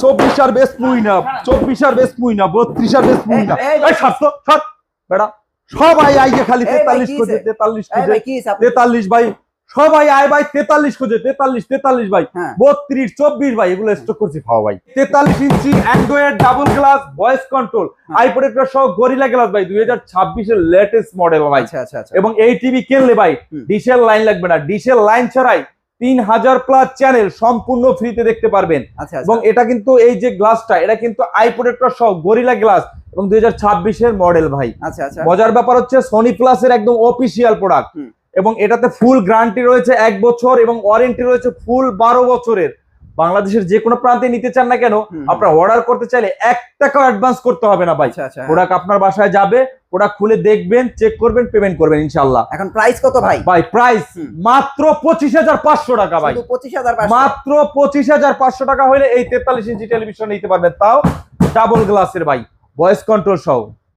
24 আর বেশ মুই না, 24 আর বেশ মুই না, 32 আর বেশ মুই না। এই 700 বেটা সবাই আইগে খালি 43 খোঁজে, 43 খোঁজে, 43 ভাই সবাই আয় ভাই 43 খোঁজে, 43 ভাই, 32 24 ভাই, এগুলো স্টক করছি খাওয়া ভাই। 43 inch Android double glass voice control eye protector সহ গরিলা গ্লাস ভাই, 2026 এর লেটেস্ট মডেল ভাই। এবং এই টিভি কিনলে ভাই ডিশের লাইন লাগবে না, ডিশের লাইন ছাড়াই 3000 প্লাস চ্যানেল সম্পূর্ণ ফ্রিতে দেখতে পারবেন। এবং এটা কিন্তু এই যে গ্লাসটা, এটা কিন্তু আই প্রোটেক্টর সহ গরিলা গ্লাস এবং 2026 এর মডেল ভাই। মজার ব্যাপার হচ্ছে সোনি প্লাসের একদম অফিসিয়াল প্রোডাক্ট এবং এটাতে ফুল গ্যারান্টি রয়েছে 1 বছর এবং ওয়ারেন্টি রয়েছে ফুল 12 বছরের। বাংলাদেশের যে কোনো প্রান্তে নিতে চান না কেন, আপনারা অর্ডার করতে চাইলে 1 টাকা অ্যাডভান্স করতে হবে না ভাই। প্রোডাক্ট আপনার বাসায় যাবে, প্রোডাক্ট খুলে দেখবেন, চেক করবেন, পেমেন্ট করবেন ইনশাআল্লাহ। এখন প্রাইস কত ভাই? ভাই প্রাইস মাত্র 25500 টাকা ভাই, মাত্র 25500 টাকা হলে এই 43 ইঞ্চি টেলিভিশন নিতে পারবেন, তাও ডাবল গ্লাসের ভাই, ভয়েস কন্ট্রোল সহ।